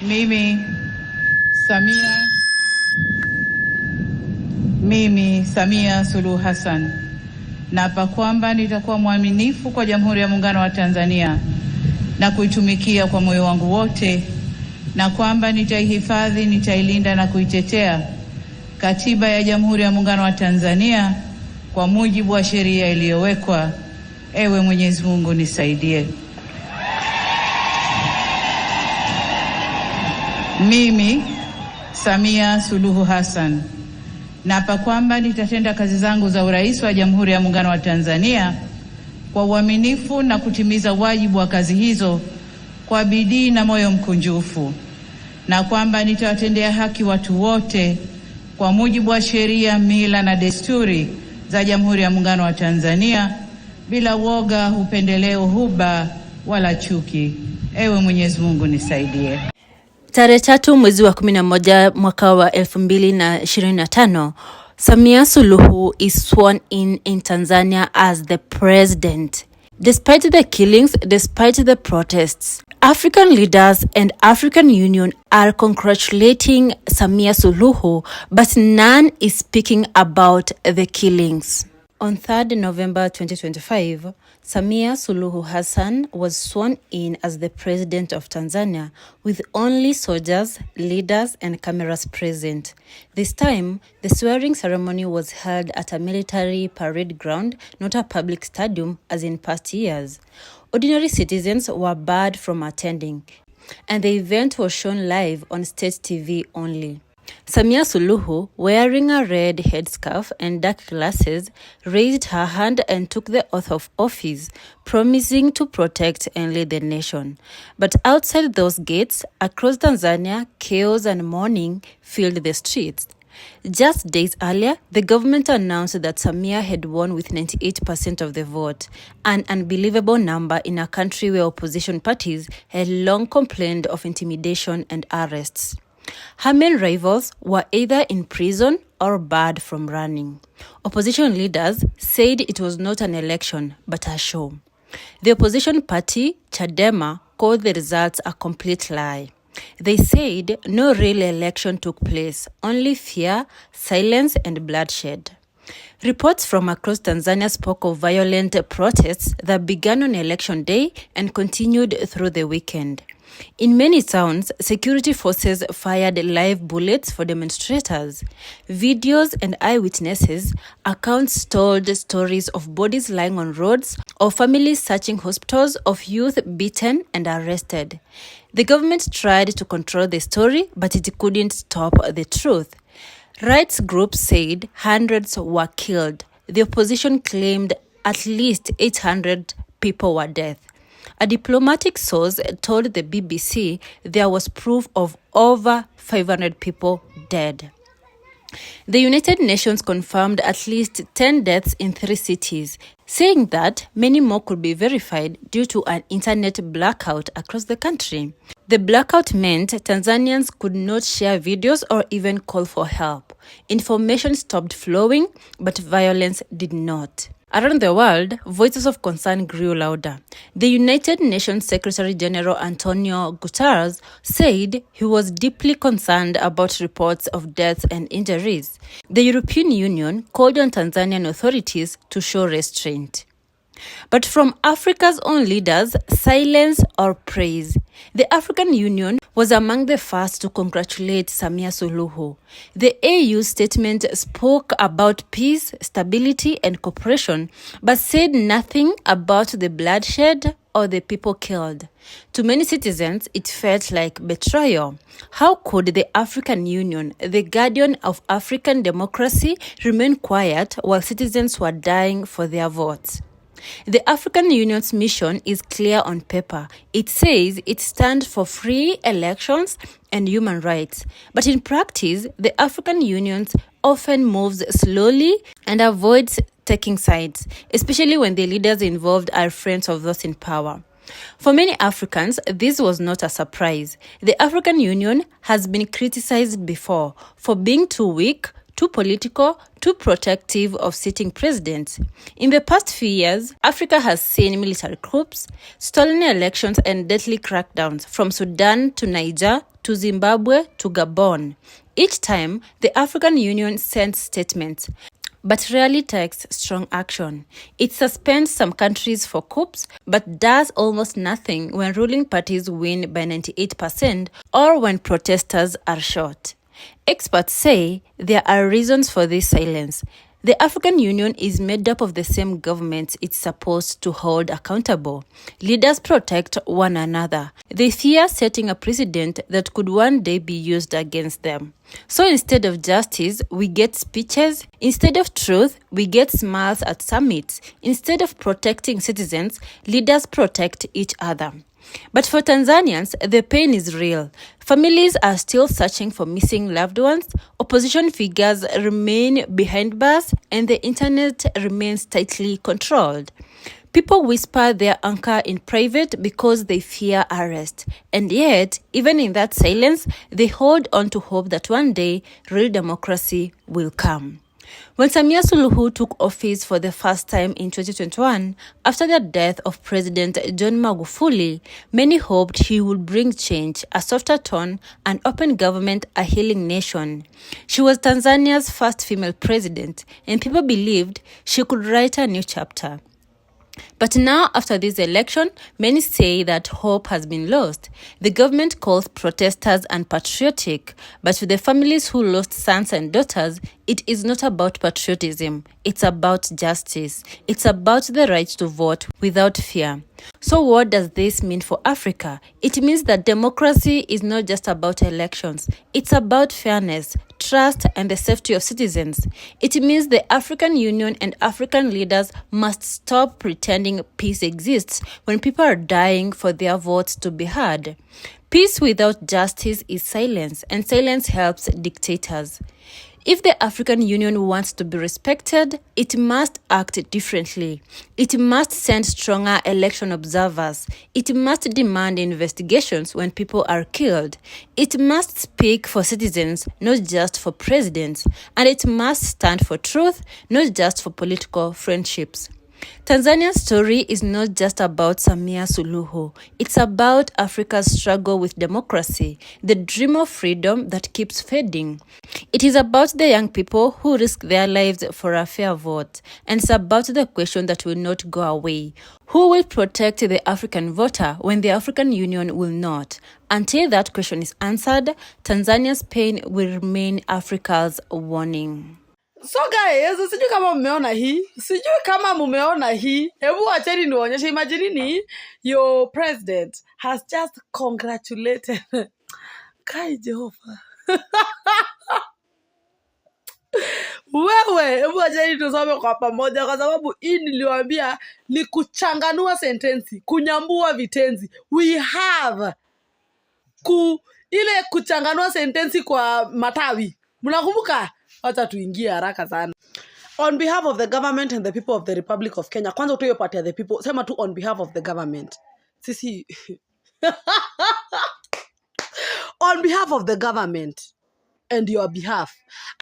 Mimi Samia Suluhu Hassan naapa kwamba nitakuwa mwaminifu kwa Jamhuri ya Muungano wa Tanzania na kuitumikia kwa moyo wangu wote, na kwamba nitaihifadhi, nitailinda na kuitetea Katiba ya Jamhuri ya Muungano wa Tanzania kwa mujibu wa sheria iliyowekwa. Ewe Mwenyezi Mungu nisaidie. Mimi Samia Suluhu Hassan naapa kwamba nitatenda kazi zangu za urais wa Jamhuri ya Muungano wa Tanzania kwa uaminifu na kutimiza wajibu wa kazi hizo kwa bidii na moyo mkunjufu, na kwamba nitawatendea haki watu wote kwa mujibu wa sheria, mila na desturi za Jamhuri ya Muungano wa Tanzania bila woga, upendeleo, huba wala chuki. Ewe Mwenyezi Mungu nisaidie. Tarehe 3 mwezi wa 11 mwaka wa 2025, Samia Suluhu is sworn in Tanzania as the president. Despite the killings, despite the protests, African leaders and African Union are congratulating Samia Suluhu, but none is speaking about the killings. On 3rd November 2025, Samia Suluhu Hassan was sworn in as the president of Tanzania, with only soldiers, leaders, and cameras present. This time, the swearing ceremony was held at a military parade ground, not a public stadium as in past years. Ordinary citizens were barred from attending, and the event was shown live on state TV only. Samia Suluhu, wearing a red headscarf and dark glasses, raised her hand and took the oath of office, promising to protect and lead the nation. But outside those gates, across Tanzania, chaos and mourning filled the streets. Just days earlier, the government announced that Samia had won with 98% of the vote, an unbelievable number in a country where opposition parties had long complained of intimidation and arrests. Her main rivals were either in prison or barred from running. Opposition leaders said it was not an election, but a show. The opposition party, Chadema, called the results a complete lie. They said no real election took place, only fear, silence, and bloodshed. Reports from across Tanzania spoke of violent protests that began on election day and continued through the weekend. In many towns, security forces fired live bullets for demonstrators. Videos and eyewitnesses accounts told stories of bodies lying on roads, of families searching hospitals, of youth beaten and arrested. The government tried to control the story, but it couldn't stop the truth. Rights groups said hundreds were killed. The opposition claimed at least 800 people were dead. A diplomatic source told the BBC there was proof of over 500 people dead. The United Nations confirmed at least 10 deaths in 3 cities, saying that many more could be verified due to an internet blackout across the country. The blackout meant Tanzanians could not share videos or even call for help. Information stopped flowing, but violence did not. Around the world, voices of concern grew louder. The United Nations Secretary General Antonio Guterres said he was deeply concerned about reports of deaths and injuries. The European Union called on Tanzanian authorities to show restraint. But from Africa's own leaders, silence or praise. The African Union was among the first to congratulate Samia Suluhu. The AU statement spoke about peace, stability, and cooperation, but said nothing about the bloodshed or the people killed. To many citizens, it felt like betrayal. How could the African Union, the guardian of African democracy, remain quiet while citizens were dying for their votes? The African Union's mission is clear on paper. It says it stands for free elections and human rights. But in practice, the African Union often moves slowly and avoids taking sides, especially when the leaders involved are friends of those in power. For many Africans, this was not a surprise. The African Union has been criticized before for being too weak, too political, too protective of sitting presidents. In the past few years, Africa has seen military coups, stolen elections, and deadly crackdowns from Sudan to Niger to Zimbabwe to Gabon. Each time, the African Union sends statements, but rarely takes strong action. It suspends some countries for coups, but does almost nothing when ruling parties win by 98% or when protesters are shot. Experts say there are reasons for this silence. The African Union is made up of the same governments it's supposed to hold accountable. Leaders protect one another. They fear setting a precedent that could one day be used against them. So instead of justice, we get speeches. Instead of truth, we get smiles at summits. Instead of protecting citizens, leaders protect each other. But for Tanzanians, the pain is real. Families are still searching for missing loved ones, opposition figures remain behind bars, and the internet remains tightly controlled. People whisper their anger in private because they fear arrest. And yet, even in that silence, they hold on to hope that one day real democracy will come. When Samia Suluhu took office for the first time in 2021, after the death of President John Magufuli, many hoped he would bring change, a softer tone, an open government, a healing nation. She was Tanzania's first female president, and people believed she could write a new chapter. But now, after this election, many say that hope has been lost. The government calls protesters unpatriotic, but to the families who lost sons and daughters, it is not about patriotism. It's about justice. It's about the right to vote without fear. So what does this mean for Africa? It means that democracy is not just about elections. It's about fairness, trust, and the safety of citizens. It means the African Union and African leaders must stop pretending peace exists when people are dying for their votes to be heard. Peace without justice is silence, and silence helps dictators. If the African Union wants to be respected, it must act differently. It must send stronger election observers. It must demand investigations when people are killed. It must speak for citizens, not just for presidents. And it must stand for truth, not just for political friendships. Tanzania's story is not just about Samia Suluhu. It's about Africa's struggle with democracy, the dream of freedom that keeps fading. It is about the young people who risk their lives for a fair vote. And it's about the question that will not go away. Who will protect the African voter when the African Union will not? Until that question is answered, Tanzania's pain will remain Africa's warning. So guys, sijui kama mumeona hii. Hebu acheni niwaonyeshe. Imagine your president has just congratulated Kai Jehova. Wewe, hebu acheni tusome kwa pamoja kwa sababu hii niliwaambia ni kuchanganua sentensi, kunyambua vitenzi. We have ile kuchanganua sentensi kwa matawi. Mnakumbuka? Wacha tuingie haraka sana. On behalf of the government and the people of the Republic of Kenya. Kwanza utoe part ya the people. Sema tu on behalf of the government. Sisi. On behalf of the government and your behalf,